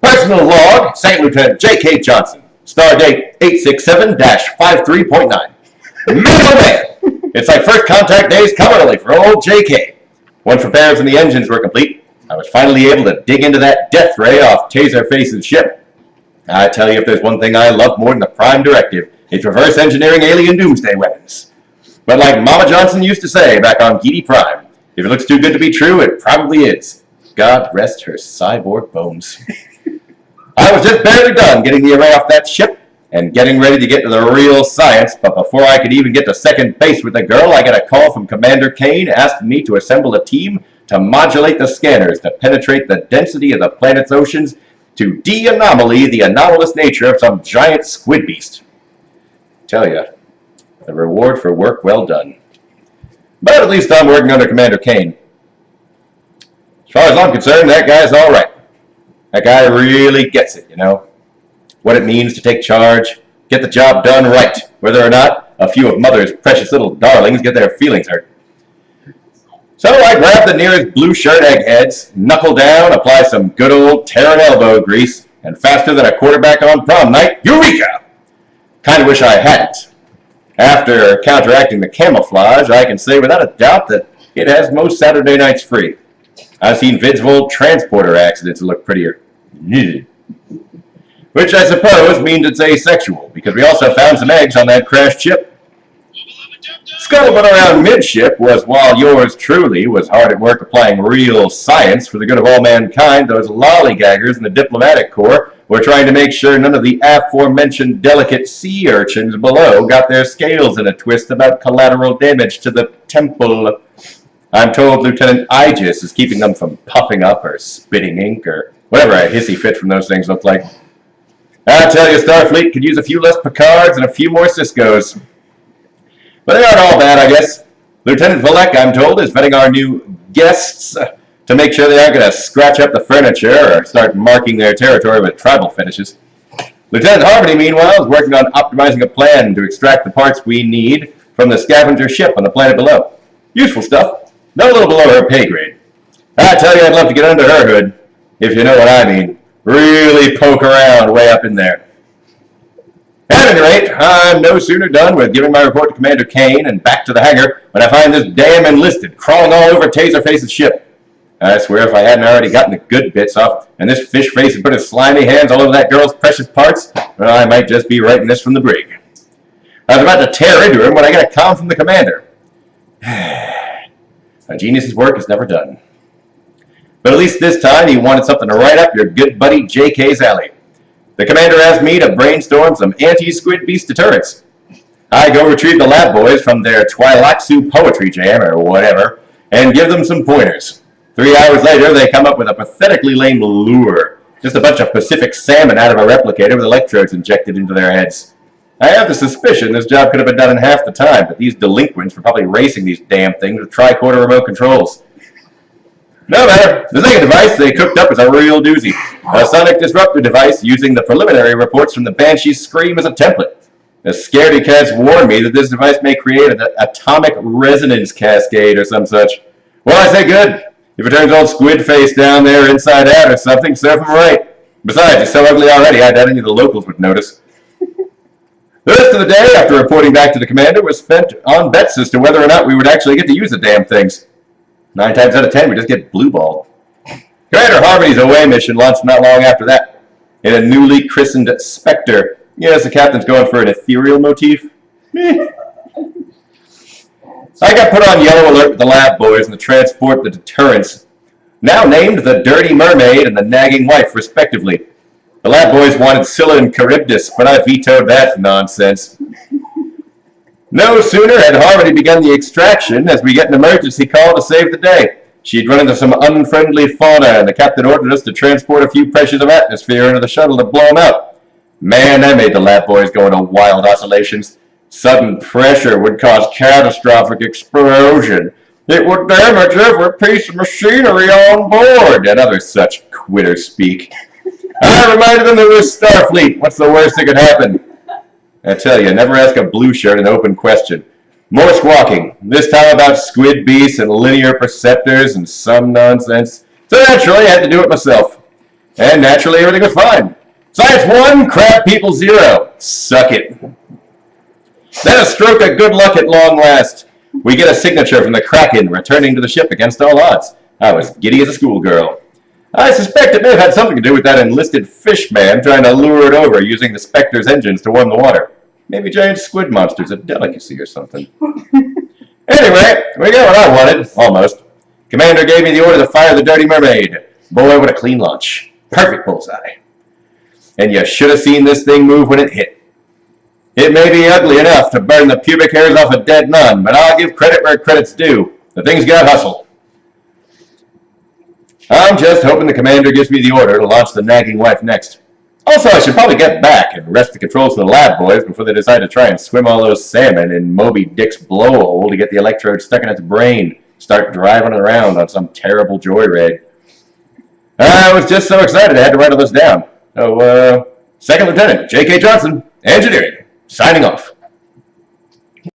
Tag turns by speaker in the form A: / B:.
A: Personal log, Second Lieutenant J.K. Johnson. Star date 867-53.9. Man, oh man! It's like first contact days come early for old J.K. Once repairs and the engines were complete, I was finally able to dig into that death ray off Taserface's ship. I tell you, if there's one thing I love more than the Prime Directive, it's reverse engineering alien doomsday weapons. But like Mama Johnson used to say back on Geety Prime, if it looks too good to be true, it probably is. God rest her cyborg bones. I was just barely done getting the array off that ship and getting ready to get to the real science, but before I could even get to second base with the girl, I got a call from Commander Kane asking me to assemble a team to modulate the scanners to penetrate the density of the planet's oceans to de-anomaly the anomalous nature of some giant squid beast. Tell ya, the reward for work well done. But at least I'm working under Commander Kane. As far as I'm concerned, that guy's all right. That guy really gets it, you know? What it means to take charge, get the job done right, whether or not a few of Mother's precious little darlings get their feelings hurt. So I grab the nearest blue shirt eggheads, knuckle down, apply some good old tear and elbow grease, and faster than a quarterback on prom night, eureka! Kinda wish I hadn't. After counteracting the camouflage, I can say without a doubt that it has most Saturday nights free. I've seen vids of old transporter accidents that look prettier. Which I suppose means it's asexual, because we also found some eggs on that crashed ship. Scuttlebutt around midship was while yours truly was hard at work applying real science for the good of all mankind. Those lollygaggers in the diplomatic corps were trying to make sure none of the aforementioned delicate sea urchins below got their scales in a twist about collateral damage to the temple. I'm told Lieutenant Aegis is keeping them from puffing up or spitting ink or whatever a hissy fit from those things look like. I tell you, Starfleet could use a few less Picards and a few more Ciscos. But they aren't all bad, I guess. Lieutenant Valek, I'm told, is vetting our new guests to make sure they aren't going to scratch up the furniture or start marking their territory with tribal fetishes. Lieutenant Harmony, meanwhile, is working on optimizing a plan to extract the parts we need from the scavenger ship on the planet below. Useful stuff, but a little below her pay grade. I tell you, I'd love to get under her hood, if you know what I mean. Really poke around way up in there. At any rate, I'm no sooner done with giving my report to Commander Kane and back to the hangar when I find this damn enlisted crawling all over Taserface's ship. I swear if I hadn't already gotten the good bits off and this fish face had put his slimy hands all over that girl's precious parts, well, I might just be writing this from the brig. I was about to tear into him when I got a comm from the commander. A genius's work is never done. But at least this time he wanted something to write up your good buddy JK's alley. The commander asked me to brainstorm some anti-squid beast deterrents. I go retrieve the lab boys from their Twilaxu poetry jam or whatever and give them some pointers. 3 hours later, they come up with a pathetically lame lure. Just a bunch of Pacific salmon out of a replicator with electrodes injected into their heads. I have the suspicion this job could have been done in half the time, but these delinquents were probably racing these damn things with tricorder remote controls. No matter. The second device they cooked up is a real doozy. A sonic disruptor device using the preliminary reports from the Banshee's scream as a template. The scaredy cats warned me that this device may create an atomic resonance cascade or some such. Well, I say good. If it turns old squid face down there inside out or something, serve him right. Besides, he's so ugly already, I doubt any of the locals would notice. The rest of the day, after reporting back to the commander, was spent on bets as to whether or not we would actually get to use the damn things. 9 times out of 10, we just get blue-balled. Commander Harmony's away mission launched not long after that. In a newly christened Spectre. Yes, the captain's going for an ethereal motif. I got put on yellow alert with the lab boys and the transport the deterrents, now named the Dirty Mermaid and the Nagging Wife, respectively. The lab boys wanted Scylla and Charybdis, but I vetoed that nonsense. No sooner had Harmony begun the extraction as we get an emergency call to save the day. She'd run into some unfriendly fauna, and the captain ordered us to transport a few pressures of atmosphere into the shuttle to blow them out. Man, that made the lab boys go into wild oscillations. Sudden pressure would cause catastrophic explosion. It would damage every piece of machinery on board, and other such quitter speak. I reminded them it was Starfleet. What's the worst that could happen? I tell you, never ask a blue shirt an open question. More squawking, this time about squid beasts and linear perceptors and some nonsense. So naturally, I had to do it myself. And naturally, everything was fine. Science 1, crab people 0. Suck it. Then a stroke of good luck at long last. We get a signature from the Kraken returning to the ship against all odds. I was giddy as a schoolgirl. I suspect it may have had something to do with that enlisted fish man trying to lure it over using the Spectre's engines to warm the water. Maybe giant squid monster's a delicacy or something. Anyway, we got what I wanted, almost. Commander gave me the order to fire the Dirty Mermaid. Boy, what a clean launch. Perfect bullseye. And you should have seen this thing move when it hit. It may be ugly enough to burn the pubic hairs off a dead nun, but I'll give credit where credit's due. The thing's got hustle. I'm just hoping the commander gives me the order to launch the nagging wife next. Also, I should probably get back and wrest the controls from the lab boys before they decide to try and swim all those salmon in Moby Dick's blowhole to get the electrode stuck in its brain. Start driving it around on some terrible joyride. I was just so excited I had to write all this down. So, Second Lieutenant J.K. Johnson, Engineering, signing off.